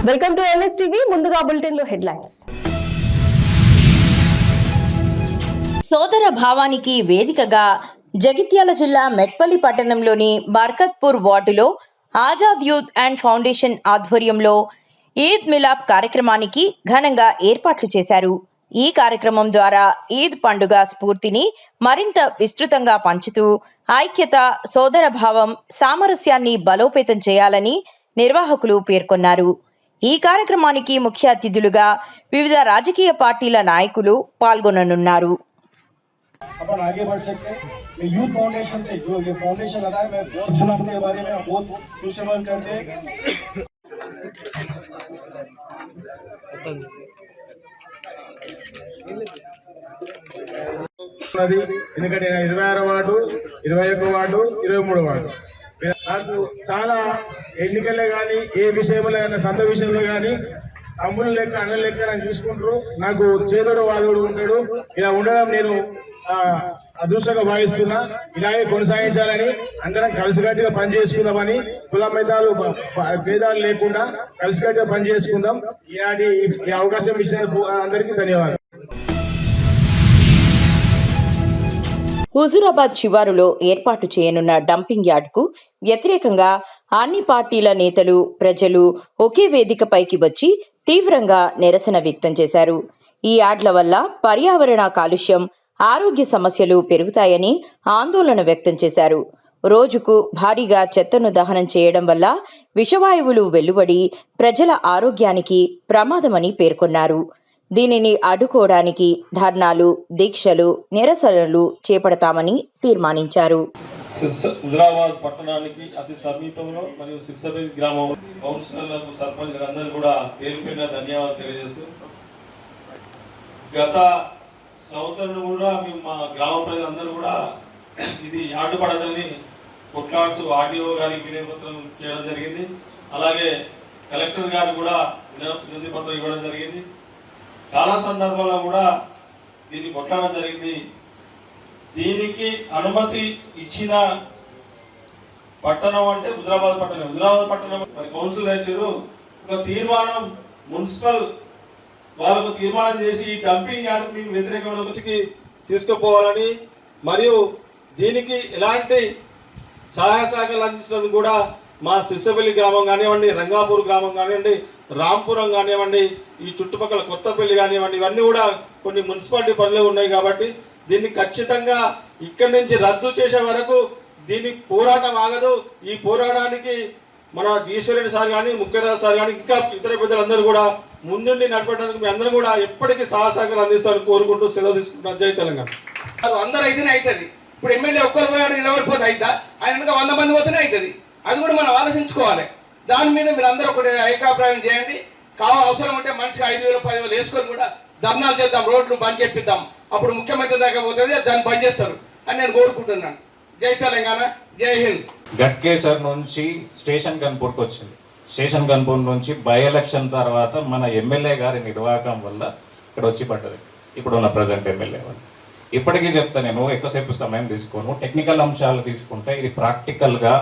Welcome to NSTV. ముందుగా bulletin లో headlines. సోదర భావానికి వేదికగా జగిత్యాల జిల్లా మెట్పల్లి పట్టణంలోని బర్కత్పూర్ వార్డులో ఆజాద్ యూత్ అండ్ ఫౌండేషన్ ఆధ్వర్యంలో ఈద్ మిలాద్ కార్యక్రమానికి ఘనంగా ఏర్పాట్లు చేశారు. ఈ కార్యక్రమం ద్వారా ఈద్ పండుగ స్ఫూర్తిని మరింత విస్తృతంగా పంచుతూ ఐక్యత, సోదరభావం, సామరస్యాన్ని బలోపేతం చేయాలని నిర్వాహకులు పేర్కొన్నారు. ఈ కార్యక్రమానికి ముఖ్య అతిథులుగా వివిధ రాజకీయ పార్టీల నాయకులు పాల్గొననున్నారు. अपन आगे बढ़ सकते हैं। यूथ फाउंडेशन से जो ये फाउंडेशन लगा है, मैं बहुत चुनाव के बारे में बहुत सुशमन करते ఎందుకంటే 26 వార్డు, 21 వార్డు, 23 వార్డు నాకు చాలా ఎన్నికల్లో కానీ ఏ విషయంలో కానీ సొంత విషయంలో కానీ తమ్ముళ్ళ లెక్క అన్న లెక్క నన్ను చూసుకుంటారు. నాకు చేదోడు వాదోడు ఉంటాడు. ఇలా ఉండడం నేను అదృష్టంగా భావిస్తున్నా. ఇలాగే కొనసాగించాలని, అందరం కలిసికట్టుగా పనిచేసుకుందామని, కుల మతాలు భేదాలు లేకుండా కలిసికట్టుగా పనిచేసుకుందాం. ఈనాటి ఈ అవకాశం ఇచ్చిన అందరికీ ధన్యవాదాలు. హుజూరాబాద్ శివారులో ఏర్పాటు చేయనున్న డంపింగ్ యార్డ్కు వ్యతిరేకంగా అన్ని పార్టీల నేతలు, ప్రజలు ఒకే వేదికపైకి వచ్చి తీవ్రంగా నిరసన వ్యక్తం చేశారు. ఈ యార్డ్ల వల్ల పర్యావరణ కాలుష్యం, ఆరోగ్య సమస్యలు పెరుగుతాయని ఆందోళన వ్యక్తం చేశారు. రోజుకు భారీగా చెత్తను దహనం చేయడం వల్ల విషవాయువులు వెలువడి ప్రజల ఆరోగ్యానికి ప్రమాదమని పేర్కొన్నారు. దీనిని అడ్డుకోవడానికి ధర్నాలు, దీక్షలు, నిరసనలు చేపడతామని తీర్మానించారు. హుజూరాబాద్ పట్టణానికి అతి సమీపంలో మరియు సిర్సపల్లి గ్రామం కౌన్సిలర్లకు, సర్పంచ్ అందరూ కూడా పేరు పేరున ధన్యవాదాలు తెలియజేస్తూ, గత సంవత్సరం కూడా మేము మా గ్రామ ప్రజలందరూ కూడా ఇది అడ్డుపడదని కొట్లాడుతూ ఆర్డీఓ గారికి వినతి పత్రం చేయడం జరిగింది. అలాగే కలెక్టర్ గారు కూడా వినతి పత్రం ఇవ్వడం జరిగింది. చాలా సందర్భాల్లో కూడా దీన్ని కొట్లాడడం జరిగింది. దీనికి అనుమతి ఇచ్చిన పట్టణం అంటే హుజూరాబాద్ పట్టణం. హుజూరాబాద్ పట్టణం మరి కౌన్సిల్ ఇచ్చారు. ఒక తీర్మానం, మున్సిపల్ వాళ్ళకు తీర్మానం చేసి ఈ డంపింగ్ యార్డ్ మీకు వ్యతిరేకమైన వచ్చి తీసుకుపోవాలని, మరియు దీనికి ఎలాంటి సహాయ సహకారాలు అందించడం కూడా మా సిర్సపల్లి గ్రామం కానివ్వండి, రంగాపూర్ గ్రామం కానివ్వండి, రాంపురం కానివ్వండి, ఈ చుట్టుపక్కల కొత్తపల్లి కానివ్వండి, ఇవన్నీ కూడా కొన్ని మున్సిపాలిటీ పనులు ఉన్నాయి. కాబట్టి దీన్ని ఖచ్చితంగా ఇక్కడి నుంచి రద్దు చేసే వరకు దీని పోరాటం ఆగదు. ఈ పోరాటానికి మన ఈశ్వరెడ్డి సార్ కానీ, ముఖ్యరాజు సార్ కానీ, ఇంకా ఇతర పెద్దలందరూ కూడా ముందుండి నడపడానికి మీ అందరూ కూడా ఎప్పటికీ సహకారాలు అందిస్తారని కోరుకుంటూ సెలవు తీసుకుంటున్నారు. జై తెలంగాణ. అందరూ అయితేనే అవుతుంది. ఇప్పుడు ఎమ్మెల్యే ఒక్కరు పోయాడు నిలబడిపోతే అవుతా, ఆయన 100 మంది పోతేనే అవుతుంది. అది కూడా మనం ఆలోచించుకోవాలి. దాని మీద మీరు అందరూ ఒకటి ఏకాభిప్రాయం చేయండి. అవసరం ఉంటే మనిషికి 5,000, 10,000 వేసుకొని కూడా ధర్నాలు చేద్దాం, రోడ్లు బంద్ చేపిద్దాం. అప్పుడు ముఖ్యమంత్రి దాకా పోతుంది, దాన్ని బంద్ చేస్తారు అని నేను కోరుకుంటున్నాను. జై తెలంగాణ, జై హింద్. గట్కేసర్ నుంచి స్టేషన్ గన్పూర్కి వచ్చింది. స్టేషన్ గన్పూర్ నుంచి బై ఎలక్షన్ తర్వాత మన ఎమ్మెల్యే గారి నిర్వాహకం వల్ల ఇక్కడ వచ్చి పడ్డది. ఇప్పుడున్న ప్రజెంట్ ఎమ్మెల్యే వాళ్ళు. ఇప్పటికీ చెప్తా, నేను ఎక్కువసేపు సమయం తీసుకోను. టెక్నికల్ అంశాలు తీసుకుంటే ఇది ప్రాక్టికల్గా,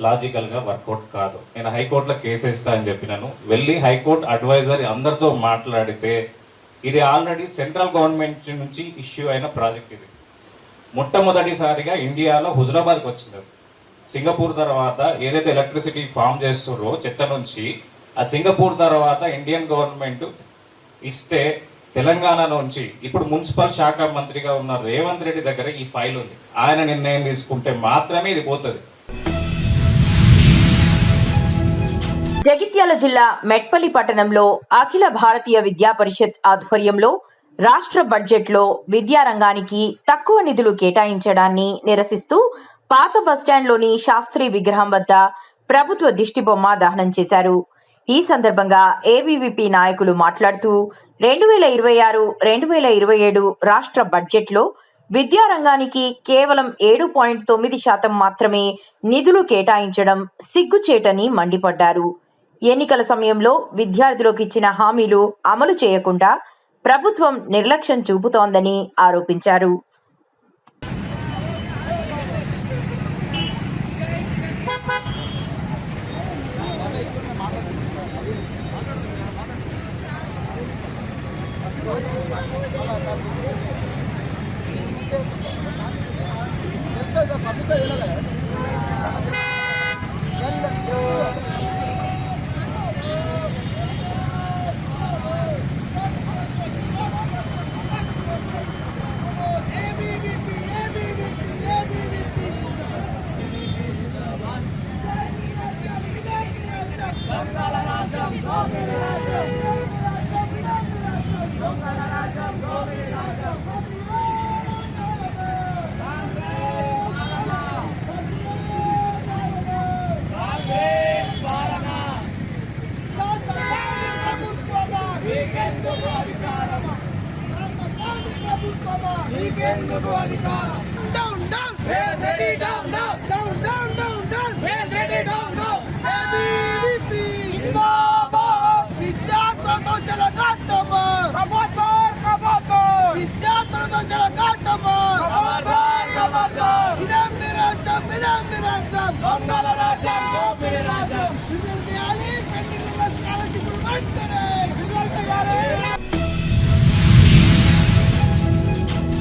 లాజికల్గా వర్కౌట్ కాదు. నేను హైకోర్టులో కేసు వేస్తా అని చెప్పినాను. వెళ్ళి హైకోర్టు అడ్వైజర్ అందరితో మాట్లాడితే ఇది ఆల్రెడీ సెంట్రల్ గవర్నమెంట్ నుంచి ఇష్యూ అయిన ప్రాజెక్ట్. ఇది మొట్టమొదటిసారిగా ఇండియాలో హుజూరాబాద్కి వచ్చింది. సింగపూర్ తర్వాత ఏదైతే ఎలక్ట్రిసిటీ ఫామ్ చేస్తున్నారో చెత్త నుంచి, ఆ సింగపూర్ తర్వాత ఇండియన్ గవర్నమెంట్ ఇస్తే తెలంగాణ నుంచి ఇప్పుడు మున్సిపల్ శాఖ మంత్రిగా ఉన్న రేవంత్ రెడ్డి దగ్గర ఈ ఫైల్ ఉంది. ఆయన నిర్ణయం తీసుకుంటే మాత్రమే ఇది పోతుంది. జగిత్యాల జిల్లా మెట్పల్లి పట్టణంలో అఖిల భారతీయ విద్యా పరిషత్ ఆధ్వర్యంలో రాష్ట్ర బడ్జెట్లో విద్యారంగానికి తక్కువ నిధులు కేటాయించడాన్ని నిరసిస్తూ పాత బస్టాండ్లోని శాస్త్రి విగ్రహం వద్ద ప్రభుత్వ దిష్టిబొమ్మ దహనం చేశారు. ఈ సందర్భంగా ఏబీవీపీ నాయకులు మాట్లాడుతూ 2026-2027 రాష్ట్ర బడ్జెట్లో విద్యారంగానికి కేవలం 7.9% మాత్రమే నిధులు కేటాయించడం సిగ్గుచేటని మండిపడ్డారు. ఎన్నికల సమయంలో విద్యార్థులకు ఇచ్చిన హామీలు అమలు చేయకుండా ప్రభుత్వం నిర్లక్ష్యం చూపుతోందని ఆరోపించారు.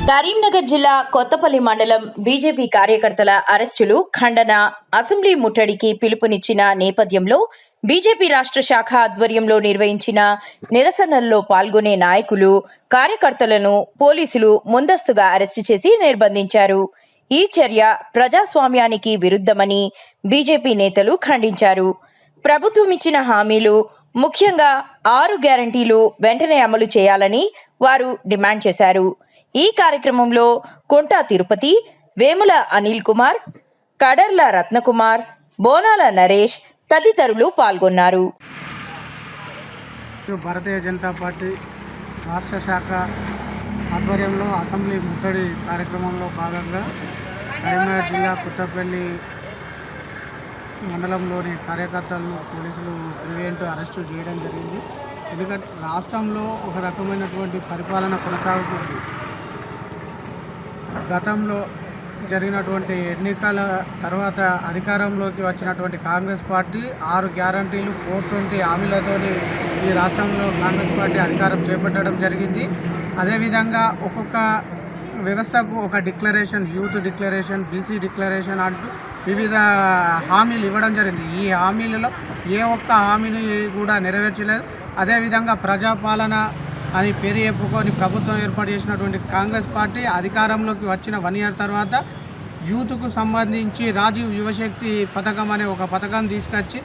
కరీంనగర్ జిల్లా కొత్తపల్లి మండలం బీజేపీ కార్యకర్తల అరెస్టులు ఖండన అసెంబ్లీ ముట్టడికి పిలుపునిచ్చిన నేపథ్యంలో బీజేపీ రాష్ట్ర శాఖ ఆధ్వర్యంలో నిర్వహించిన నిరసనల్లో పాల్గొనే నాయకులు కార్యకర్తలను పోలీసులు ముందస్తుగా అరెస్టు చేసి నిర్బంధించారు. ఈ చర్య ప్రజాస్వామ్యానికి విరుద్ధమని బీజేపీ నేతలు ఖండించారు. ప్రభుత్వం ఇచ్చిన హామీలు ముఖ్యంగా 6 గ్యారంటీలు వెంటనే అమలు చేయాలని వారు డిమాండ్ చేశారు. ఈ కార్యక్రమంలో కొంటా తిరుపతి, వేముల అనిల్ కుమార్, కడర్ల రత్నకుమార్, బోనాల నరేష్ తదితరులు పాల్గొన్నారు. భారతీయ జనతా పార్టీ రాష్ట్ర శాఖ ఆధ్వర్యంలో అసెంబ్లీ ముట్టడి కార్యక్రమంలో భాగంగా కరీంనగర్ జిల్లా కొత్తపల్లి మండలంలోని కార్యకర్తలను పోలీసులు ప్రివెంట్ అరెస్టు చేయడం జరిగింది. ఎందుకంటే రాష్ట్రంలో ఒక రకమైనటువంటి పరిపాలన కొనసాగుతుంది. గతంలో జరిగినటువంటి ఎన్నికల తర్వాత అధికారంలోకి వచ్చినటువంటి కాంగ్రెస్ పార్టీ 6 గ్యారంటీలు 420 హామీలతోని ఈ రాష్ట్రంలో కాంగ్రెస్ పార్టీ అధికారం చేపట్టడం జరిగింది. అదేవిధంగా ఒక్కొక్క వ్యవస్థకు ఒక declaration, youth declaration, BC declaration అంటూ వివిధ హామీలు ఇవ్వడం జరిగింది. ఈ హామీలలో ఏ ఒక్క హామీని కూడా నెరవేర్చలేదు. అదేవిధంగా ప్రజాపాలన అని పేరు చెప్పుకొని ప్రభుత్వం ఏర్పాటు చేసినటువంటి కాంగ్రెస్ పార్టీ అధికారంలోకి వచ్చిన 1 year తర్వాత యూత్కు సంబంధించి రాజీవ్ యువశక్తి పథకం అనే ఒక పథకం తీసుకొచ్చి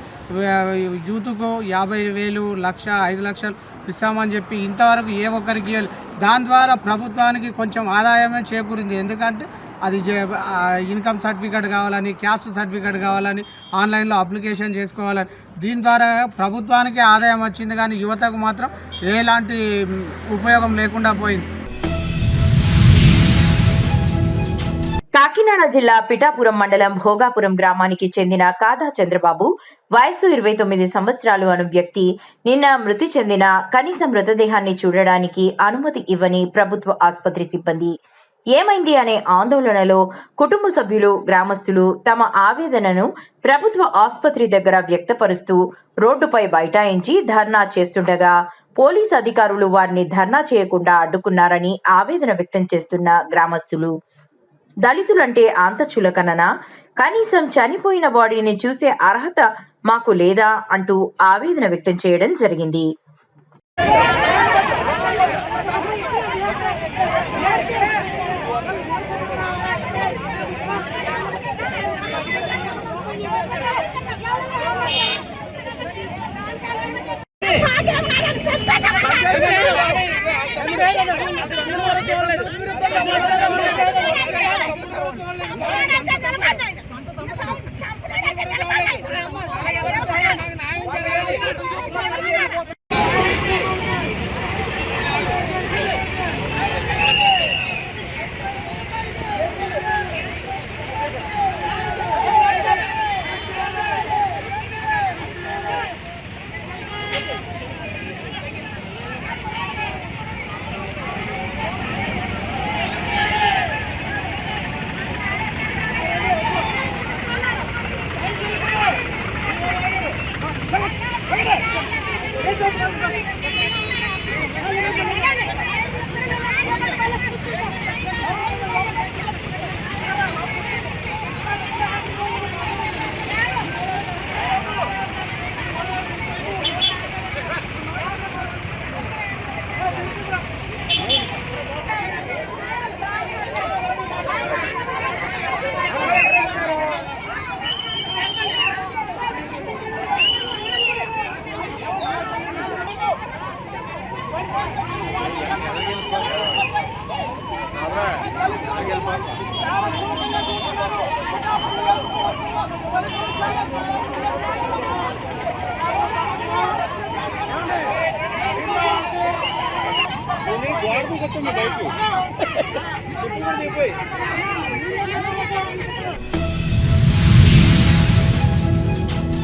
యూత్కు 50,000, 1,00,000, 5 లక్షలు ఇస్తామని చెప్పి ఇంతవరకు ఏ ఒక్కరికి దాని ద్వారా ప్రభుత్వానికి కొంచెం ఆదాయమే చేకూరింది. ఎందుకంటే అది ఇన్కమ్ సర్టిఫికేట్ కావాలని, క్యాస్ట్ సర్టిఫికేట్ కావాలని, ఆన్లైన్లో అప్లికేషన్ చేసుకోవాలని, దీని ద్వారా ప్రభుత్వానికి ఆదాయం వచ్చింది కానీ యువతకు మాత్రం ఎలాంటి ఉపయోగం లేకుండా పోయింది. కాకినాడ జిల్లా పిఠాపురం మండలం భోగాపురం గ్రామానికి చెందిన కాదా చంద్రబాబు వయస్సు 29 సంవత్సరాలు అను వ్యక్తి నిన్న మృతి చెందిన కనీస మృతదేహాన్ని చూడడానికి అనుమతి ఇవ్వని ప్రభుత్వ ఆసుపత్రి సిబ్బంది. ఏమైంది అనే ఆందోళనలో కుటుంబ సభ్యులు, గ్రామస్తులు తమ ఆవేదనను ప్రభుత్వ ఆసుపత్రి దగ్గర వ్యక్తపరుస్తూ రోడ్డుపై బైఠాయించి ధర్నా చేస్తుండగా పోలీసు అధికారులు వారిని ధర్నా చేయకుండా అడ్డుకున్నారని ఆవేదన వ్యక్తం చేస్తున్న గ్రామస్తులు. దళితులంటే అంత చులకననా? కనీసం చనిపోయిన బాడీని చూసే అర్హత మాకు లేదా అంటూ ఆవేదన వ్యక్తం చేయడం జరిగింది.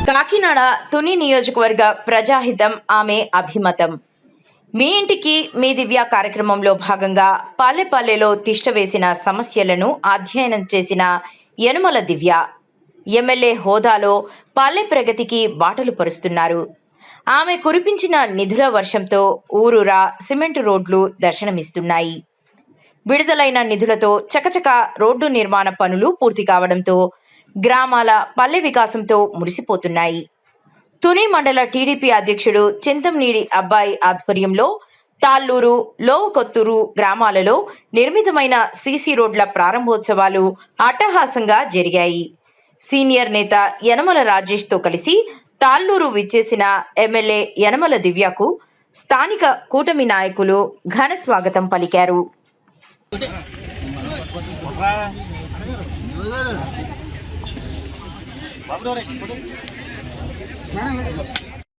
కాకినాడ తుని నియోజకవర్గ ప్రజాహితం ఆమె అభిమతం. మీ ఇంటికి మీ దివ్య కార్యక్రమంలో భాగంగా పల్లెపల్లెలో తిష్టవేసిన సమస్యలను అధ్యయనం చేసిన యనమల దివ్య ఎమ్మెల్యే హోదాలో పల్లె ప్రగతికి బాటలు పరుస్తున్నారు. ఆమె కురిపించిన నిధుల వర్షంతో ఊరూరా సిమెంటు రోడ్లు దర్శనమిస్తున్నాయి. విడుదలైన నిధులతో చకచక రోడ్డు నిర్మాణ పనులు పూర్తి కావడంతో గ్రామాల పల్లె వికాసంతో మురిసిపోతున్నాయి. తుని మండల టీడీపీ అధ్యక్షుడు చింతంనీడి అబ్బాయి ఆధ్వర్యంలో తాళ్ళూరు, లోవకొత్తూరు గ్రామాలలో నిర్మితమైన సీసీ రోడ్ల ప్రారంభోత్సవాలు అట్టహాసంగా జరిగాయి. సీనియర్ నేత యనమల రాజేష్తో కలిసి తాళ్ళూరు విచ్చేసిన ఎమ్మెల్యే యనమల దివ్యకు స్థానిక కూటమి నాయకులు ఘన స్వాగతం పలికారు.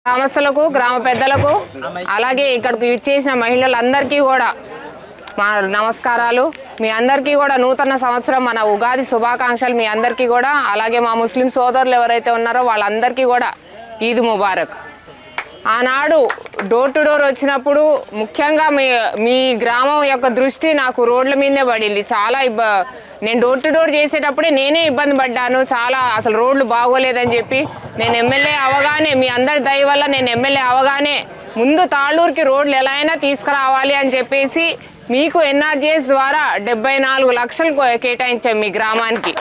గ్రామస్తులకు, గ్రామ పెద్దలకు, అలాగే ఇక్కడికి విచ్చేసిన మహిళలందరికీ కూడా మా నమస్కారాలు. మీ అందరికీ కూడా నూతన సంవత్సరం మన ఉగాది శుభాకాంక్షలు మీ అందరికీ కూడా. అలాగే మా ముస్లిం సోదరులు ఎవరైతే ఉన్నారో వాళ్ళందరికీ కూడా ఈద్ ముబారక్. ఆనాడు డోర్ టు డోర్ వచ్చినప్పుడు ముఖ్యంగా మీ గ్రామం యొక్క దృష్టి నాకు రోడ్ల మీదే పడింది. చాలా నేను డోర్ టు డోర్ చేసేటప్పుడే నేనే ఇబ్బంది పడ్డాను. చాలా అసలు రోడ్లు బాగోలేదని చెప్పి నేను ఎమ్మెల్యే అవగానే, మీ అందరి దయ వల్ల నేను ఎమ్మెల్యే అవగానే ముందు తాళ్ళూరుకి రోడ్లు ఎలా అయినా తీసుకురావాలి అని చెప్పేసి మీకు ఎన్ఆర్జీఎస్ ద్వారా 74 లక్షలు కేటాయించాం మీ గ్రామానికి.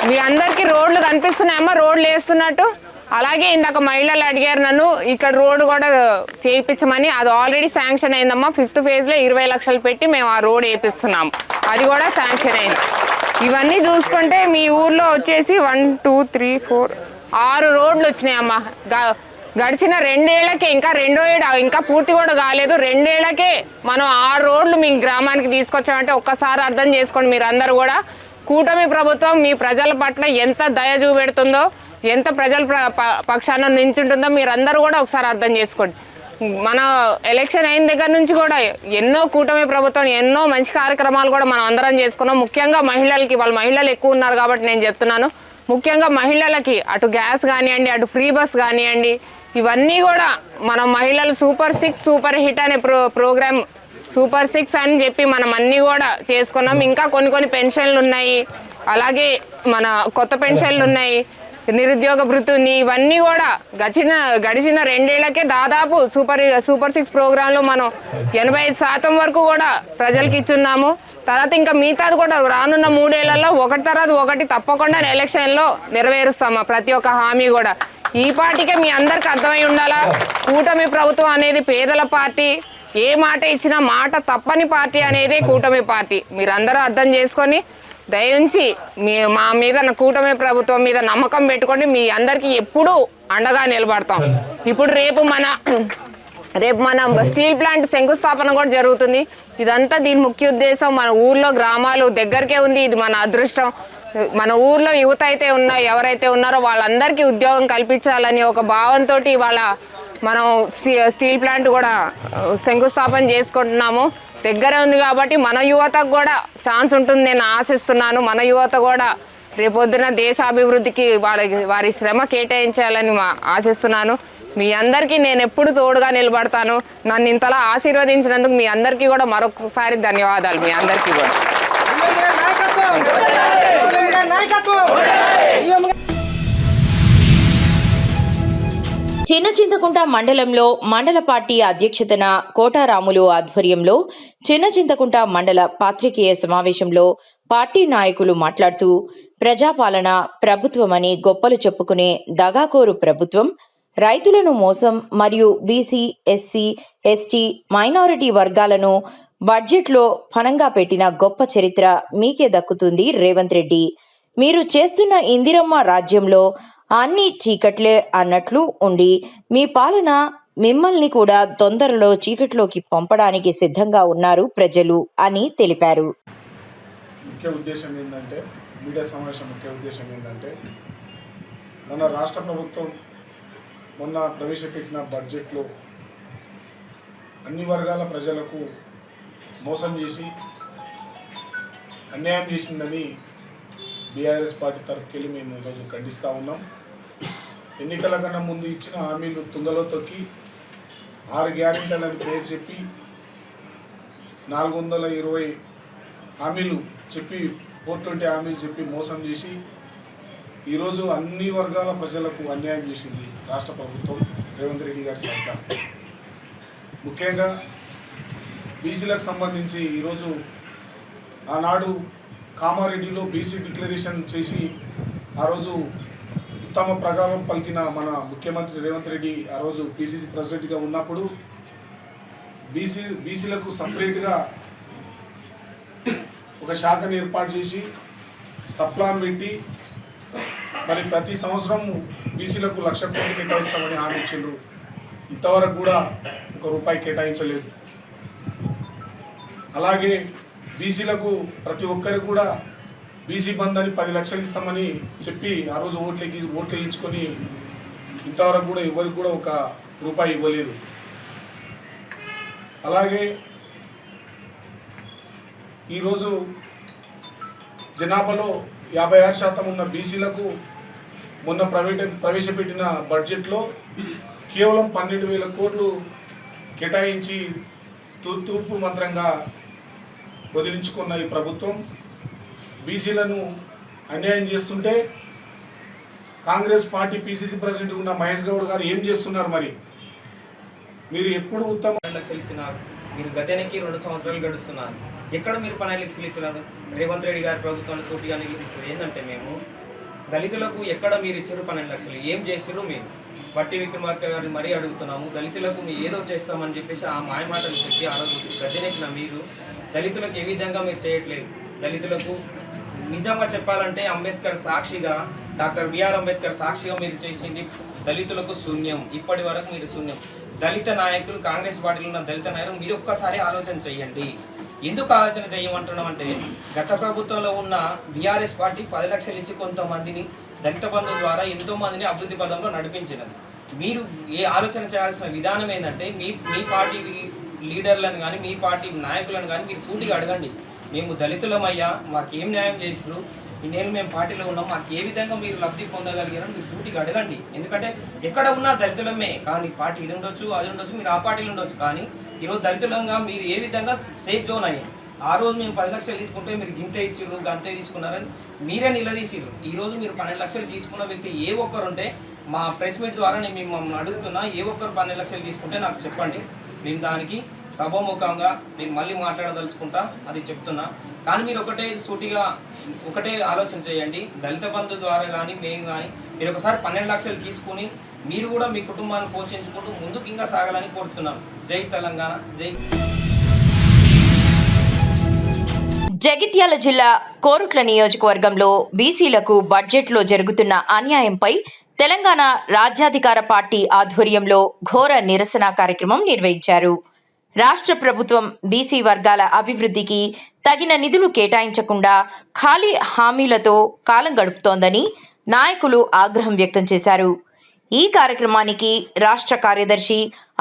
మీ అందరికీ రోడ్లు కనిపిస్తున్నాయమ్మా, రోడ్లు వేస్తున్నట్టు. అలాగే ఇందాక మహిళలు అడిగారు నన్ను ఇక్కడ రోడ్డు కూడా చేయించమని. అది ఆల్రెడీ శాంక్షన్ అయిందమ్మా. 5th ఫేజ్లో 20 లక్షలు పెట్టి మేము ఆ రోడ్ వేపిస్తున్నాం. అది కూడా శాంక్షన్ అయింది. ఇవన్నీ చూసుకుంటే మీ ఊర్లో వచ్చేసి 1, 2, 3, 4, 6 రోడ్లు వచ్చినాయమ్మా. గడిచిన 2 ఏళ్లకే, ఇంకా 2వ ఏడు ఇంకా పూర్తి కూడా కాలేదు, 2 ఏళ్లకే మనం 6 రోడ్లు మీ గ్రామానికి తీసుకొచ్చామంటే ఒక్కసారి అర్థం చేసుకోండి. మీరు అందరూ కూడా కూటమి ప్రభుత్వం మీ ప్రజల పట్ల ఎంత దయ చూపెడుతుందో, ఎంత ప్రజల పక్షాన నించుంటుందో మీరందరూ కూడా ఒకసారి అర్థం చేసుకోండి. మన ఎలక్షన్ అయిన దగ్గర నుంచి కూడా ఎన్నో కూటమి ప్రభుత్వం ఎన్నో మంచి కార్యక్రమాలు కూడా మనం అందరం చేసుకున్నాం. ముఖ్యంగా మహిళలకి, వాళ్ళ మహిళలు ఎక్కువ ఉన్నారు కాబట్టి నేను చెప్తున్నాను, ముఖ్యంగా మహిళలకి అటు గ్యాస్ కానివ్వండి, అటు ఫ్రీ బస్ కానివ్వండి, ఇవన్నీ కూడా మనం మహిళలు సూపర్ 6 సూపర్ హిట్ అనే ప్రోగ్రామ్ సూపర్ 6 అని చెప్పి మనం అన్నీ కూడా చేసుకున్నాం. ఇంకా కొన్ని పెన్షన్లు ఉన్నాయి, అలాగే మన కొత్త పెన్షన్లు ఉన్నాయి, నిరుద్యోగ భృతుని, ఇవన్నీ కూడా గడిచిన 2 ఏళ్లకే దాదాపు సూపర్ 6 ప్రోగ్రాంలో మనం 85% వరకు కూడా ప్రజలకి ఇచ్చున్నాము. తర్వాత ఇంకా మిగతాది కూడా రానున్న 3 ఏళ్లలో ఒకటి తర్వాత ఒకటి తప్పకుండా ఎలక్షన్లో నెరవేరుస్తాము ప్రతి ఒక్క హామీ కూడా. ఈ పార్టీకే మీ అందరికి అర్థమై ఉండాలా, కూటమి ప్రభుత్వం అనేది పేదల పార్టీ, ఏ మాట ఇచ్చినా మాట తప్పని పార్టీ అనేది కూటమి పార్టీ. మీరందరూ అర్థం చేసుకొని దయించి మా మీద కూటమి ప్రభుత్వం మీద నమ్మకం పెట్టుకొని మీ అందరికీ ఎప్పుడూ అండగా నిలబడతాం. ఇప్పుడు రేపు మన స్టీల్ ప్లాంట్ శంకుస్థాపన కూడా జరుగుతుంది. ఇదంతా దీని ముఖ్య ఉద్దేశం మన ఊర్లో గ్రామాలు దగ్గరకే ఉంది. ఇది మన అదృష్టం. మన ఊర్లో యువత అయితే ఎవరైతే ఉన్నారో వాళ్ళందరికీ ఉద్యోగం కల్పించాలని ఒక భావంతో ఇవాళ మనం స్టీల్ ప్లాంట్ కూడా శంకుస్థాపన చేసుకుంటున్నాము. దగ్గర ఉంది కాబట్టి మన యువతకు కూడా ఛాన్స్ ఉంటుంది నేను ఆశిస్తున్నాను. మన యువత కూడా రేపొద్దున దేశాభివృద్ధికి వారి శ్రమ కేటాయించాలని ఆశిస్తున్నాను. మీ అందరికీ నేను ఎప్పుడు తోడుగా నిలబడతాను. నన్ను ఇంతలా ఆశీర్వదించినందుకు మీ అందరికీ కూడా మరొకసారి ధన్యవాదాలు. మీ అందరికీ కూడా చిన్నచింతకుంట మండలంలో మండల పార్టీ అధ్యక్షతన కోటారాములు ఆధ్వర్యంలో చిన్నచింతకుంట మండల పాత్రికేయ సమావేశంలో పార్టీ నాయకులు మాట్లాడుతూ ప్రజాపాలన ప్రభుత్వమని గొప్పలు చెప్పుకునే దగాకోరు ప్రభుత్వం రైతులను మోసం మరియు బీసీ, ఎస్సీ, ఎస్టీ, మైనారిటీ వర్గాలను బడ్జెట్లో ఫనంగా పెట్టిన గొప్ప చరిత్ర మీకే దక్కుతుంది రేవంత్ రెడ్డి. మీరు చేస్తున్న ఇందిరమ్మ రాజ్యంలో అన్ని చీకట్లే అన్నట్లు ఉండి మీ పాలన మిమ్మల్ని కూడా తొందరలో చీకట్లోకి పంపడానికి సిద్ధంగా ఉన్నారు ప్రజలు అని తెలిపారు. ముఖ్య ఉద్దేశం ఏంటంటే, మీడియా సమావేశం ముఖ్య ఉద్దేశం ఏంటంటే, మన రాష్ట్ర ప్రభుత్వం మొన్న ప్రవేశపెట్టిన బడ్జెట్లో అన్ని వర్గాల ప్రజలకు మోసం చేసి అన్యాయం చేసిందని బీఆర్ఎస్ పార్టీ తరఫుకెళ్ళి మేము ఈరోజు ఖండిస్తూ ఉన్నాం. ఎన్నికల కన్నా ముందు ఇచ్చిన హామీలు తుంగలో తొక్కి 6 గ్యారెంటీలను పేరు చెప్పి 420 హామీలు చెప్పి 420 హామీలు చెప్పి మోసం చేసి ఈరోజు అన్ని వర్గాల ప్రజలకు అన్యాయం చేసింది రాష్ట్ర ప్రభుత్వం, రేవంత్ రెడ్డి గారి సర్కార్. ముఖ్యంగా బీసీలకు సంబంధించి ఈరోజు ఆనాడు కామారెడ్డిలో బీసీ డిక్లరేషన్ చేసి ఆ రోజు ఉత్తమ ప్రకారం పలికిన మన ముఖ్యమంత్రి రేవంత్ రెడ్డి ఆ రోజు పిసిసి ప్రెసిడెంట్గా ఉన్నప్పుడు బీసీలకు సపరేట్గా ఒక శాఖను ఏర్పాటు చేసి సప్లాన్ పెట్టి మరి ప్రతి సంవత్సరం బీసీలకు 1,00,000 కోట్లు కేటాయిస్తామని హామీ ఇచ్చిండ్రు. ఇంతవరకు కూడా ₹1 కేటాయించలేదు. అలాగే బీసీలకు ప్రతి ఒక్కరికి కూడా బీసీ బంద్ అని 10 లక్షలు ఇస్తామని చెప్పి ఆ రోజు ఓట్లు వేయించుకొని ఇంతవరకు కూడా ఎవరికి కూడా ₹1 ఇవ్వలేదు. అలాగే ఈరోజు జనాభాలో 56% ఉన్న బీసీలకు మొన్న ప్రవేశపెట్టిన బడ్జెట్లో కేవలం 12,000 కోట్లు కేటాయించి తూర్పు మంత్రంగా వదిలించుకున్న ఈ ప్రభుత్వం బీసీలను అన్యాయం చేస్తుంటే కాంగ్రెస్ పార్టీ పిసిసి ప్రెసిడెంట్ ఉన్న మహేష్ గౌడ్ గారు ఏం చేస్తున్నారు? మరి మీరు ఎప్పుడు ఉత్తమ 12 లక్షలు ఇచ్చినారు, మీరు గతానికి 2 సంవత్సరాలు గడుస్తున్నారు. ఎక్కడ మీరు 12 లక్షలు ఇచ్చినారు? రేవంత్ రెడ్డి గారి ప్రభుత్వాన్ని సూటిగా నిలదీస్తారు. ఏంటంటే మేము దళితులకు ఎక్కడ మీరు ఇచ్చారు 12 లక్షలు? ఏం చేసారు మీరు? వట్టి విక్రమార్క గారిని మరీ అడుగుతున్నాము. దళితులకు మీరు ఏదో చేస్తామని చెప్పేసి ఆ మాయమాటలు చెప్పి ఆ రోజు గద్దెనెక్కిన మీరు దళితులకు ఏ విధంగా మీరు చేయట్లేదు. దళితులకు నిజంగా చెప్పాలంటే అంబేద్కర్ సాక్షిగా, డాక్టర్ బిఆర్ అంబేద్కర్ సాక్షిగా మీరు చేసింది దళితులకు శూన్యం. ఇప్పటి వరకు మీరు శూన్యం. దళిత నాయకులు, కాంగ్రెస్ పార్టీలో ఉన్న దళిత నాయకులు మీరు ఒక్కసారి ఆలోచన చేయండి. ఎందుకు ఆలోచన చేయమంటున్నామంటే గత ప్రభుత్వంలో ఉన్న బీఆర్ఎస్ పార్టీ 10 లక్షలు ఇచ్చి కొంతమందిని దళిత బంధు ద్వారా ఎంతో మందిని అభివృద్ధి పదంలో నడిపించినది. మీరు ఏ ఆలోచన చేయాల్సిన విధానం ఏంటంటే మీ పార్టీ లీడర్లను కానీ మీ పార్టీ నాయకులను కానీ మీరు సూటిగా అడగండి. మేము దళితులమయ్యా, మాకేం న్యాయం చేసిరు, ఇన్నేళ్ళు మేము పార్టీలో ఉన్నాం, మాకు ఏ విధంగా మీరు లబ్ధి పొందగలిగారని మీరు సూటిగా అడగండి. ఎందుకంటే ఎక్కడ ఉన్నా దళితులమే, కానీ పార్టీ ఇది ఉండొచ్చు, అది ఉండొచ్చు, మీరు ఆ పార్టీలు ఉండొచ్చు, కానీ ఈరోజు దళితులంగా మీరు ఏ విధంగా సేఫ్ జోన్ అయ్యారు? ఆ రోజు మేము 10 లక్షలు తీసుకుంటే మీరు గింతే ఇచ్చిర్రు, గంతే తీసుకున్నారని మీరే నిలదీసిర్రు. ఈరోజు మీరు 12 లక్షలు తీసుకున్న వ్యక్తి ఏ ఒక్కరుంటే మా ప్రెస్ మీట్ ద్వారా నేను మిమ్మల్ని అడుగుతున్నా, ఏ ఒక్కరు 12 లక్షలు తీసుకుంటే నాకు చెప్పండి. నేను దానికి సభాముఖంగా నేను మళ్ళీ మాట్లాడదలుచుకుంటా, అది చెప్తున్నా. కానీ మీరు ఒకటే ఆలోచన చేయండి. దళిత బంధు ద్వారా కానీ మేము కానీ మీరు ఒకసారి 12 లక్షలు తీసుకుని మీరు కూడా మీ కుటుంబాన్ని పోషించుకుంటూ ముందుకు ఇంకా సాగాలని కోరుతున్నాం. జై తెలంగాణ, జై. జగిత్యాల జిల్లా కోరుట్ల నియోజకవర్గంలో బీసీలకు బడ్జెట్లో జరుగుతున్న అన్యాయంపై తెలంగాణ రాజ్యాధికార పార్టీ ఆధ్వర్యంలో ఘోర నిరసన కార్యక్రమం నిర్వహించారు. రాష్ట్ర ప్రభుత్వం బీసీ వర్గాల అభివృద్ధికి తగిన నిధులు కేటాయించకుండా ఖాళీ హామీలతో కాలం గడుపుతోందని నాయకులు ఆగ్రహం వ్యక్తం చేశారు. ఈ కార్యక్రమానికి రాష్ట్ర కార్యదర్శి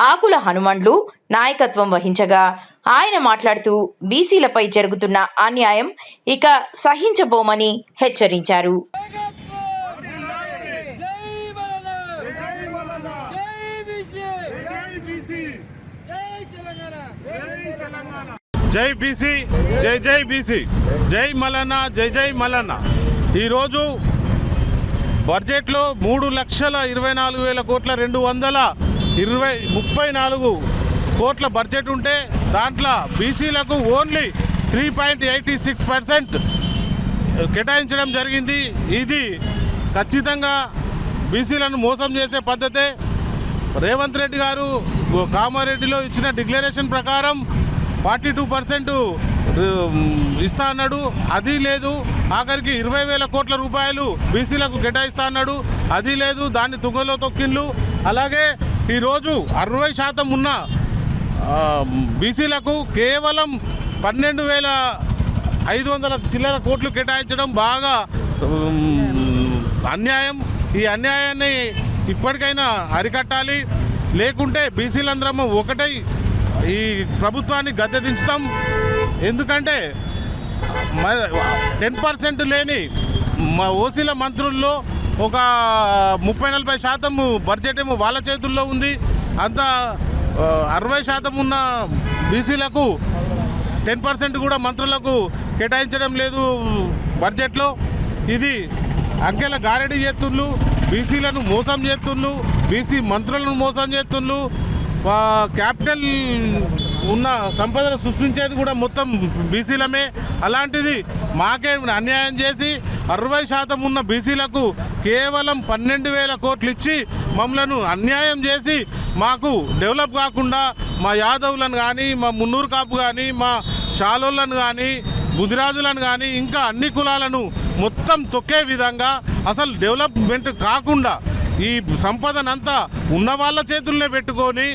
ఆకుల హనుమండ్లు నాయకత్వం వహించగా ఆయన మాట్లాడుతూ బీసీలపై జరుగుతున్న అన్యాయం ఇక సహించబోమని హెచ్చరించారు. జై బీసీ, జై జై బీసీ, జై మల్లన్న, జై జై మల్లన్న. ఈరోజు బడ్జెట్లో 3,24,000 కోట్ల 234 కోట్ల బడ్జెట్ ఉంటే దాంట్లో బీసీలకు ఓన్లీ 3.86% కేటాయించడం జరిగింది. ఇది ఖచ్చితంగా బీసీలను మోసం చేసే పద్ధతే. రేవంత్ రెడ్డి గారు కామారెడ్డిలో ఇచ్చిన డిక్లరేషన్ ప్రకారం 42% ఇస్తా అన్నాడు, అది లేదు. ఆఖరికి 20,000 కోట్ల రూపాయలు బీసీలకు కేటాయిస్తా అన్నాడు, అది లేదు. దాన్ని తుంగలో తొక్కిండ్లు. అలాగే ఈరోజు 60% ఉన్న బీసీలకు కేవలం 12,500 చిల్లర కోట్లు కేటాయించడం బాగా అన్యాయం. ఈ అన్యాయాన్ని ఇప్పటికైనా అరికట్టాలి, లేకుంటే బీసీలందరము ఒకటై ఈ ప్రభుత్వాన్ని గద్దె దించుతాం. ఎందుకంటే 10% లేని మా ఓసీల మంత్రుల్లో ఒక 30-40% బడ్జెట్ ఏమో వాళ్ళ చేతుల్లో ఉంది. అంతా 60% ఉన్న బీసీలకు 10% కూడా మంత్రులకు కేటాయించడం లేదు బడ్జెట్లో. ఇది అంకెల గారెడి చేస్తుండ్రు, బీసీలను మోసం చేస్తుండ్రు, బీసీ మంత్రులను మోసం చేస్తుండ్రు. క్యాపిటల్ ఉన్న సంపదను సృష్టించేది కూడా మొత్తం బీసీలమే. అలాంటిది మాకే అన్యాయం చేసి 60% ఉన్న బీసీలకు కేవలం 12,000 కోట్లు ఇచ్చి మమ్మలను అన్యాయం చేసి మాకు డెవలప్ కాకుండా మా యాదవులను కానీ, మా మున్నూరు కాపు కానీ, మా షాలోళ్ళను కానీ, బుదిరాజులను కానీ ఇంకా అన్ని కులాలను మొత్తం తొక్కే విధంగా అసలు డెవలప్మెంట్ కాకుండా ఈ సంపదనంతా ఉన్న వాళ్ళ చేతుల్లోనే పెట్టుకొని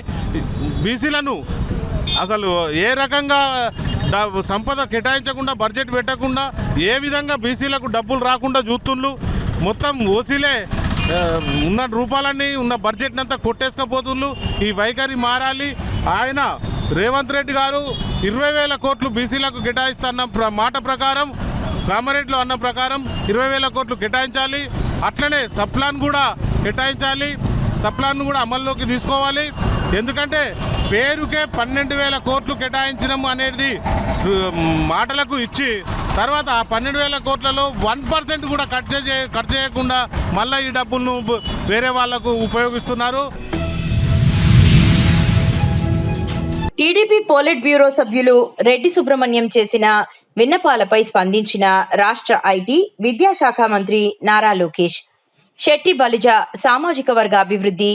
బీసీలను అసలు ఏ రకంగా సంపద కేటాయించకుండా బడ్జెట్ పెట్టకుండా ఏ విధంగా బీసీలకు డబ్బులు రాకుండా చూస్తుండ్రు. మొత్తం ఓసీలే ఉన్న రూపాలన్నీ ఉన్న బడ్జెట్ని అంతా కొట్టేసుకపోతుండ్రు. ఈ వైఖరి మారాలి. ఆయన రేవంత్ రెడ్డి గారు 20,000 కోట్లు బీసీలకు కేటాయిస్తున్న మాట ప్రకారం, కామారెడ్డిలో అన్న ప్రకారం 20,000 కోట్లు కేటాయించాలి. అట్లనే సప్లాన్ కూడా కేటాయించాలి. సప్లాన్ కూడా అమల్లోకి తీసుకోవాలి. ఎందుకంటే పేరుకే 12,000 కోట్లు కేటాయించడం అనేది మాటలకు ఇచ్చి తర్వాత ఆ 12,000 కోట్లలో 1% కూడా ఖర్చు చేయకుండా మళ్ళీ ఈ డబ్బులను వేరే వాళ్లకు ఉపయోగిస్తున్నారు. టీడీపీ పోలిట్ బ్యూరో సభ్యులు రెడ్డి సుబ్రహ్మణ్యం చేసిన విన్నపాలపై స్పందించిన రాష్ట్ర ఐటీ విద్యాశాఖ మంత్రి నారా లోకేష్, శెట్టి బలిజ సామాజిక వర్గ అభివృద్ధి,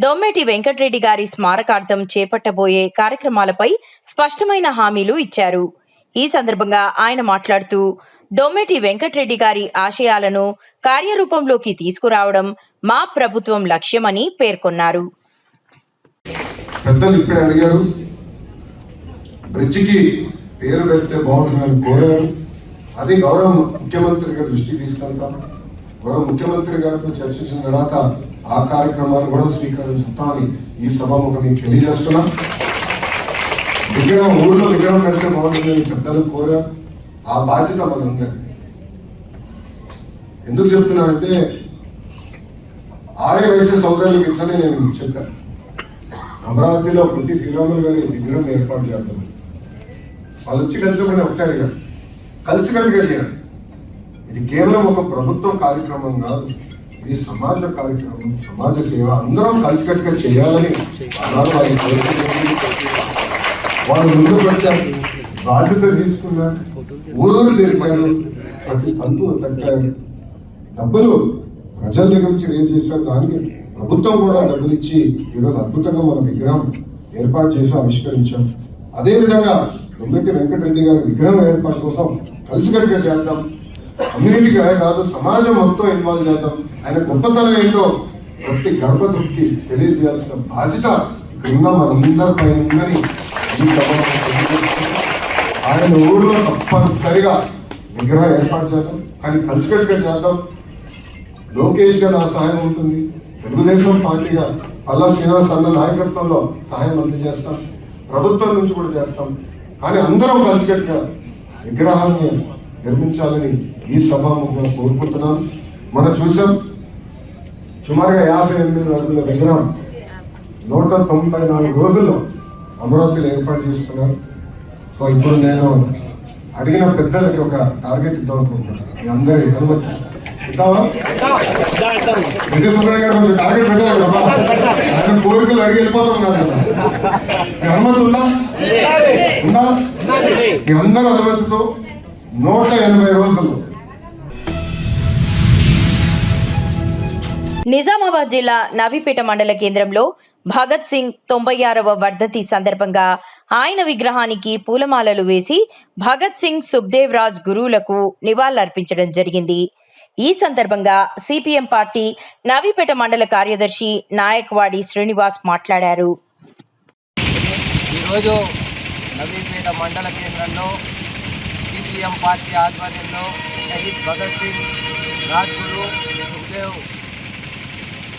దొమ్మేటి వెంకటరెడ్డి గారి స్మారకార్థం చేపట్టబోయే కార్యక్రమాలపై స్పష్టమైన హామీలు ఇచ్చారు. ఈ సందర్భంగా ఆయన మాట్లాడుతూ దొమ్మేటి వెంకటరెడ్డి గారి ఆశయాలను కార్యరూపంలోకి తీసుకురావడం మా ప్రభుత్వం లక్ష్యమని పేర్కొన్నారు. పెద్దలు ఇప్పుడే అడిగారు, బ్రిడ్జికి పేరు పెడితే బాగుంటుందని కోరారు. అది గౌరవ ముఖ్యమంత్రి గారి దృష్టికి తీసుకెళ్తాం. గౌరవ ముఖ్యమంత్రి గారితో చర్చించిన తర్వాత ఆ కార్యక్రమాలు కూడా స్వీకరించుతామని ఈ సభాముఖం మీకు తెలియజేస్తున్నాం. విగ్రహం ఊళ్ళో విగ్రహం పెడితే బాగుంటుందని పెద్దలు కోరారు. ఆ బాధ్యత మన ఉంది. ఎందుకు చెప్తున్నానంటే ఆర్యవైశ్య సోదరులకు ఇట్లనే నేను చెప్పాను, అమరావతిలో పొట్టి శ్రీరాములు గారి విగ్రహం ఏర్పాటు చేద్దాం. వాళ్ళు వచ్చి కలిసి కూడా ఒకటారు కదా, కలిసికట్టుగా చేయాలి. ఇది కేవలం ఒక ప్రభుత్వం కార్యక్రమం కాదు, ఇది సమాజ కార్యక్రమం, సమాజ సేవ. అందరం కలిసికట్టుగా చేయాలని వాళ్ళు ముందుకు వచ్చారు, బాధ్యత తీసుకున్నారు, ఊరూరు తెలిపారు, ప్రతి తంతు తగ్గారు, డబ్బులు ప్రజల దగ్గర నుంచి రేజ్ చేశారు. దానికి ప్రభుత్వం కూడా డబ్బులు ఇచ్చి ఈరోజు అద్భుతంగా మన విగ్రహం ఏర్పాటు చేసి ఆవిష్కరించాం. అదేవిధంగా దొమ్మేటి వెంకటరెడ్డి గారి విగ్రహం ఏర్పాటు కోసం కలిసికట్టుగా చేద్దాం. కమ్యూనిటీకి కాదు, సమాజం మొత్తం ఇన్వాల్వ్ చేద్దాం. ఆయన గొప్పతనం ఏంటో ప్రతి గడప దొరికి తెలియజేయాల్సిన బాధ్యత ఇక్కడ ఉన్న మనందరి పైన ఉందని ఈ సభ ఆయన ఊళ్ళో తప్పనిసరిగా విగ్రహం ఏర్పాటు చేద్దాం. కానీ కలిసికట్టుగా చేద్దాం. లోకేష్ గారు ఆ సహాయం ఉంటుంది, తెలుగుదేశం పార్టీగా పల్లా శ్రీనివాస్ అన్న నాయకత్వంలో సహాయం అందజేస్తాం, ప్రభుత్వం నుంచి కూడా చేస్తాం. కానీ అందరం కలిసికట్టుగా విగ్రహాన్ని నిర్మించాలని ఈ సభాముఖంగా కోరుకుంటున్నాం. మనం చూసాం, సుమారుగా 58 అడుగుల విగ్రహం 194 రోజుల్లో అమరావతిలో ఏర్పాటు చేసుకున్నారు. సో ఇప్పుడు నేను అడిగిన పెద్దలకి ఒక టార్గెట్ ఇద్దాం అనుకుంటున్నాను. మీ అందరి అనుమతి ఇద్దామా? రెడ్డి సుబ్రహ్మణ్యం గారు కొంచెం టార్గెట్ పెట్టారు కదా, ఆయన కోరికలు అడిగి వెళ్ళిపోతాం కదా. మీ అనుమతి ఉందా? మీ అందరూ అనుమతితో 180 రోజులు. నిజామాబాద్ జిల్లా నవీపేట మండల కేంద్రంలో భగత్ సింగ్ 96వ వర్ధంతి సందర్భంగా ఆయన విగ్రహానికి పూలమాలలు వేసి భగత్ సింగ్ సుఖ్దేవ్ రాజ్ గురువులకు నివాళులర్పించడం జరిగింది. ఈ సందర్భంగా సిపిఎం పార్టీ నవీపేట మండల కార్యదర్శి నాయక్వాడి శ్రీనివాస్ మాట్లాడారు. ఈరోజు నవీపేట మండల కేంద్రంలో సిపిఎం పార్టీ ఆధ్వర్యంలో షహీద్ భగత్ సింగ్ రాజ్గురు సుఖ్దేవ్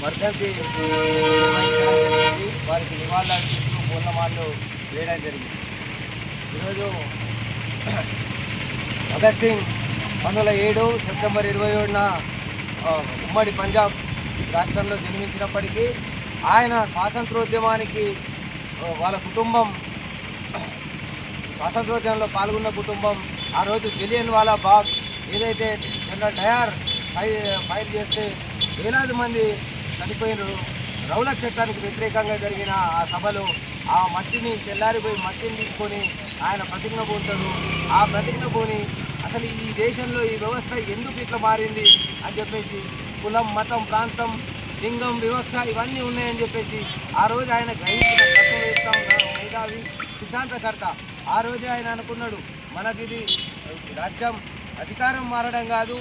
వర్ధంతి నిర్వహించడం జరిగింది. వారికి నివాళులర్పిస్తూ పూర్ణమాలు వేయడం జరిగింది. ఈరోజు భగత్ సింగ్ 1907 సెప్టెంబర్ 27న ఉమ్మడి పంజాబ్ రాష్ట్రంలో జన్మించినప్పటికీ ఆయన స్వాతంత్రోద్యమానికి వాళ్ళ కుటుంబం స్వాతంత్రోద్యమంలో పాల్గొన్న కుటుంబం ఆ రోజు జలియన్వాలా బాగ్ ఏదైతే జనరల్ డయర్ ఫైర్ చేస్తే వేలాది మంది చనిపోయినారు. రౌలత్ చట్టానికి వ్యతిరేకంగా జరిగిన ఆ సభలో ఆ మట్టిని తెల్లారిపోయి మట్టిని తీసుకొని ఆయన ప్రతిజ్ఞ పూనుతాడు. ఆ ప్రతిజ్ఞ పూని అసలు ఈ దేశంలో ఈ వ్యవస్థ ఎందుకు ఇట్లా మారింది అని చెప్పేసి కులం, మతం, ప్రాంతం, లింగం, వివక్ష ఇవన్నీ ఉన్నాయని చెప్పేసి ఆ రోజు ఆయన గ్రహించిన తత్వవేత్త, మేధావి, సిద్ధాంతకర్త. ఆ రోజే ఆయన అనుకున్నాడు, మనకిది రాజ్యం అధికారం మారడం కాదు,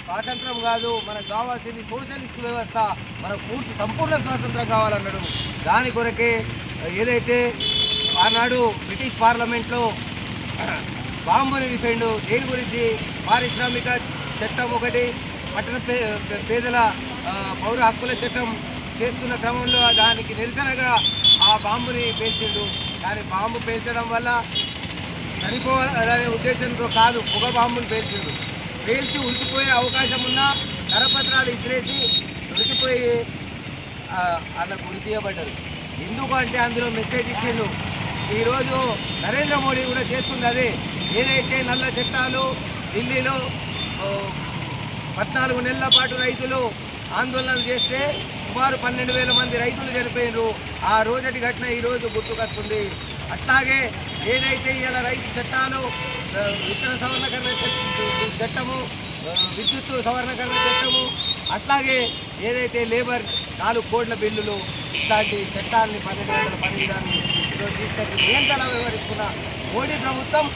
స్వాతంత్రం కాదు, మనకు కావాల్సింది సోషలిస్ట్ వ్యవస్థ, మనకు పూర్తి సంపూర్ణ స్వాతంత్రం కావాలన్నాడు. దాని కొరకే ఏదైతే ఆనాడు బ్రిటిష్ పార్లమెంట్లో బాంబుని విసండు. దేని గురించి? పారిశ్రామిక చట్టం ఒకటి, పట్టణ పేదల పౌర హక్కుల చట్టం చేస్తున్న క్రమంలో దానికి నిరసనగా ఆ బాంబుని పేల్చిండు. కానీ బాంబు పేల్చడం వల్ల చనిపోవాలనే ఉద్దేశంతో కాదు, పొగ బాంబుని పేల్చిండు. పేల్చి ఉరికిపోయే అవకాశం ఉన్నా కరపత్రాలు ఇసిరేసి ఉరికిపోయి అన్నకు ఉరి తీయబడ్డారు. ఎందుకు అంటే అందులో మెసేజ్ ఇచ్చిండు. ఈరోజు నరేంద్ర మోడీ కూడా చేస్తుంది అదే. ఏదైతే నల్ల చట్టాలు ఢిల్లీలో 14 నెలల పాటు రైతులు ఆందోళనలు చేస్తే సుమారు 12,000 మంది రైతులు చనిపోయినారు. ఆ రోజటి ఘటన ఈరోజు గుర్తుకొస్తుంది. అట్లాగే ఏదైతే ఇలా రైతు చట్టాలు, విత్తన సవరణకరణ చట్టము, విద్యుత్ సవరణకరణ చట్టము, అట్లాగే ఏదైతే లేబర్ 4 కోట్ల బిల్లులు, ఇట్లాంటి చట్టాలని 12,000 పని విధాన్ని ఈరోజు తీసుకొచ్చి నియంత్రణ వ్యవహరిస్తున్న మోడీ ప్రభుత్వం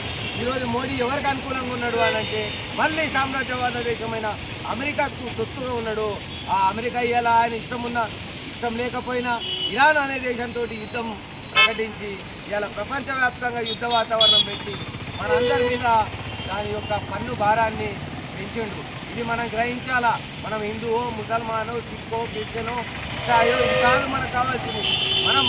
ఈరోజు మోడీ ఎవరికి అనుకూలంగా ఉన్నాడు అని అంటే మళ్ళీ సామ్రాజ్యవాద దేశమైన అమెరికాకు తొత్తుగా ఉన్నాడు. ఆ అమెరికా ఇవాళ ఆయన ఇష్టం లేకపోయినా ఇరాన్ అనే దేశంతో యుద్ధం ప్రకటించి ఇవాళ ప్రపంచవ్యాప్తంగా యుద్ధ వాతావరణం పెట్టి మనందరి మీద దాని యొక్క పన్ను భారాన్ని పెంచిండు. ఇది మనం గ్రహించాలా. మనం హిందువో, ముసల్మానో, సిక్కో, క్రిస్టియనో, ఇసాయో ఇది కాదు మనకు కావాల్సింది. మనం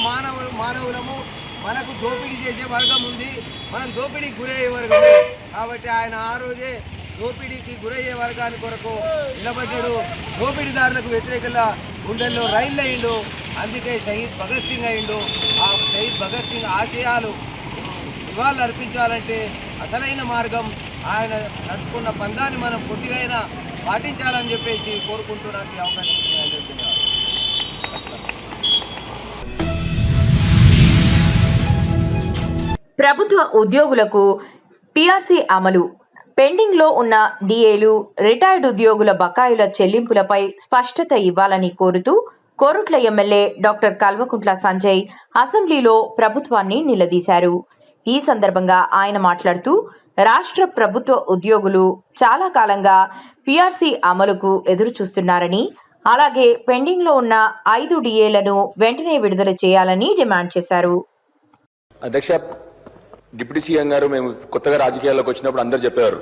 మానవులము. మనకు దోపిడీ చేసే వర్గం ఉంది, మనం దోపిడీకి గురయ్యే వర్గము. కాబట్టి ఆయన ఆ రోజే దోపిడీకి గురయ్యే వర్గాని కొరకు నిలబడ్డాడు. దోపిడీదారులకు వ్యతిరేకంగా గుండెల్లో రైళ్ళు అయిండు. అందుకే షహీద్ భగత్ సింగ్ అయిండు. ఆ షహీద్ భగత్ సింగ్ ఆశయాలు నివాళులు అర్పించాలంటే అసలైన మార్గం ఆయన నడుచుకున్న పందాన్ని మనం కొద్దిగా పాటించాలని చెప్పేసి కోరుకుంటూ నాకు ఈ అవకాశం ఇచ్చిన ప్రభుత్వ ఉద్యోగులకు పిఆర్సీ అమలు, పెండింగ్లో ఉన్న డిఏలు, రిటైర్డ్ ఉద్యోగుల బకాయిల చెల్లింపులపై స్పష్టత ఇవ్వాలని కోరుతూ కోరుట్ల ఎమ్మెల్యే డాక్టర్ కల్వకుంట్ల సంజయ్ అసెంబ్లీలో ప్రభుత్వాన్ని నిలదీశారు. ఈ సందర్భంగా ఆయన మాట్లాడుతూ రాష్ట్ర ప్రభుత్వ ఉద్యోగులు చాలా కాలంగా పిఆర్సీ అమలుకు ఎదురు చూస్తున్నారని, అలాగే పెండింగ్లో ఉన్న 5 డిఏలను వెంటనే విడుదల చేయాలని డిమాండ్ చేశారు. అధ్యక్ష, డిప్యూటీ సీఎం గారు మేము కొత్తగా రాజకీయాల్లోకి వచ్చినప్పుడు అందరు చెప్పారు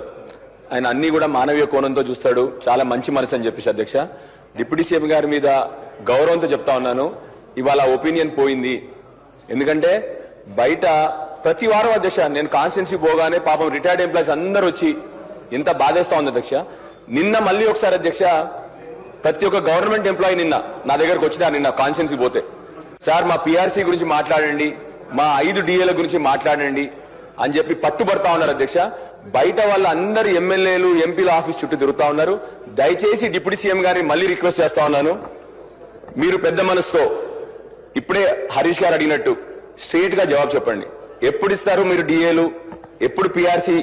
ఆయన అన్ని కూడా మానవీయ కోణంతో చూస్తాడు, చాలా మంచి మనసు అని చెప్పేసి. అధ్యక్ష, డిప్యూటీ సీఎం గారి మీద గౌరవంతో చెప్తా ఉన్నాను, ఇవాళ ఒపీనియన్ పోయింది. ఎందుకంటే బయట ప్రతి వారం అధ్యక్ష నేను కాన్స్టిట్యున్సీ పోగానే పాపం రిటైర్డ్ ఎంప్లాయీస్ అందరూ వచ్చి ఎంత బాధేస్తా ఉంది అధ్యక్ష. నిన్న మళ్ళీ ఒకసారి అధ్యక్ష ప్రతి ఒక్క గవర్నమెంట్ ఎంప్లాయీ నిన్న నా దగ్గరకు వచ్చినా, నిన్న కాన్స్టిట్యున్సీ పోతే, సార్ మా పిఆర్సీ గురించి మాట్లాడండి, మా 5 డిఏల గురించి మాట్లాడండి అని చెప్పి పట్టుబడతా ఉన్నారు అధ్యక్ష. బయట వాళ్ళ అందరు ఎమ్మెల్యేలు, ఎంపీల ఆఫీస్ చుట్టూ తిరుగుతా ఉన్నారు. దయచేసి డిప్యూటీ సీఎం గారిని మళ్ళీ రిక్వెస్ట్ చేస్తా ఉన్నాను, మీరు పెద్ద మనసుతో ఇప్పుడే హరీష్ గారు అడిగినట్టు స్ట్రైట్ గా జవాబు చెప్పండి. ఎప్పుడు ఇస్తారు మీరు డిఏలు, ఎప్పుడు పిఆర్సీ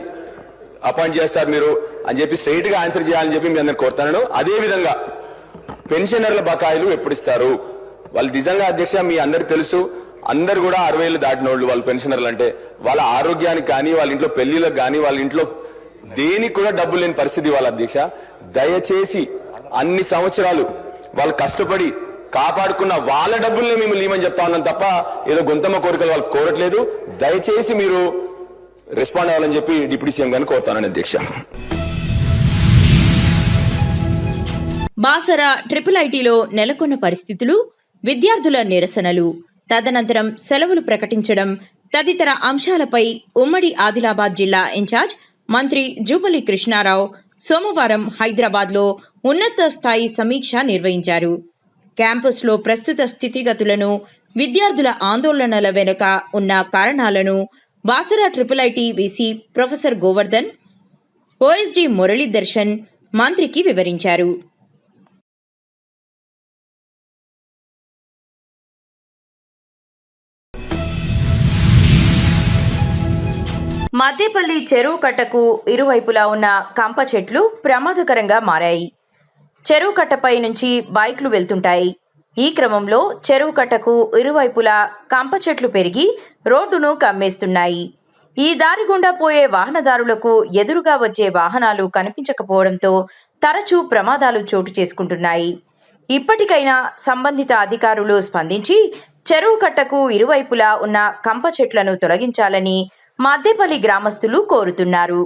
అపాయింట్ చేస్తారు మీరు అని చెప్పి స్ట్రైట్ గా ఆన్సర్ చేయాలని చెప్పి మీ అందరిని కోరుతాను. అదే విధంగా పెన్షనర్ల బకాయిలు ఎప్పుడు ఇస్తారు? వాళ్ళు నిజంగా అధ్యక్ష మీ అందరికి తెలుసు, అందరు కూడా 60 ఏళ్ళు దాటిన వాళ్ళు, వాళ్ళు పెన్షనర్లు అంటే వాళ్ళ ఆరోగ్యానికి కానీ, వాళ్ళ ఇంట్లో పెళ్లిలకు కానీ, వాళ్ళ ఇంట్లో దేనికి కూడా డబ్బులు లేని పరిస్థితి వాళ్ళ అధ్యక్ష. దయచేసి అన్ని సంవత్సరాలు వాళ్ళు కష్టపడి కాపాడుకున్న వాళ్ళ డబ్బుల్ని మేము ఇవ్వమని చెప్తా ఉన్నాం తప్ప ఏదో గొంతమ్మ కోరికలు వాళ్ళకి కోరట్లేదు. దయచేసి మీరు రెస్పాండ్ అవ్వాలని చెప్పి డిప్యూటీ సీఎం గారిని కోరుతానని అధ్యక్ష. బాసర ట్రిపుల్ ఐటీలో నెలకొన్న పరిస్థితులు, విద్యార్థుల నిరసనలు, తదనంతరం సెలవులు ప్రకటించడం తదితర అంశాలపై ఉమ్మడి ఆదిలాబాద్ జిల్లా ఇన్ఛార్జ్ మంత్రి జూపల్లి కృష్ణారావు సోమవారం హైదరాబాద్లో ఉన్నత స్థాయి సమీక్ష నిర్వహించారు. క్యాంపస్లో ప్రస్తుత స్థితిగతులను, విద్యార్థుల ఆందోళనల వెనుక ఉన్న కారణాలను Basara IIIT VC professor Govardhan, OSD మురళీదర్శన్ మంత్రికి వివరించారు. మద్దేపల్లి చెరువు కట్టకు ఇరువైపులా ఉన్న కంప చెట్లు ప్రమాదకరంగా మారాయి. చెరువు కట్టపై నుంచి బైక్లు వెళ్తుంటాయి. ఈ క్రమంలో చెరువు కట్టకు ఇరువైపులా కంప చెట్లు పెరిగి రోడ్డును కమ్మేస్తున్నాయి. ఈ దారి గుండా పోయే వాహనదారులకు ఎదురుగా వచ్చే వాహనాలు కనిపించకపోవడంతో తరచూ ప్రమాదాలు చోటు చేసుకుంటున్నాయి. ఇప్పటికైనా సంబంధిత అధికారులు స్పందించి చెరువు కట్టకు ఇరువైపులా ఉన్న కంప చెట్లను తొలగించాలని మద్దేపల్లి గ్రామస్తులు కోరుతున్నారు.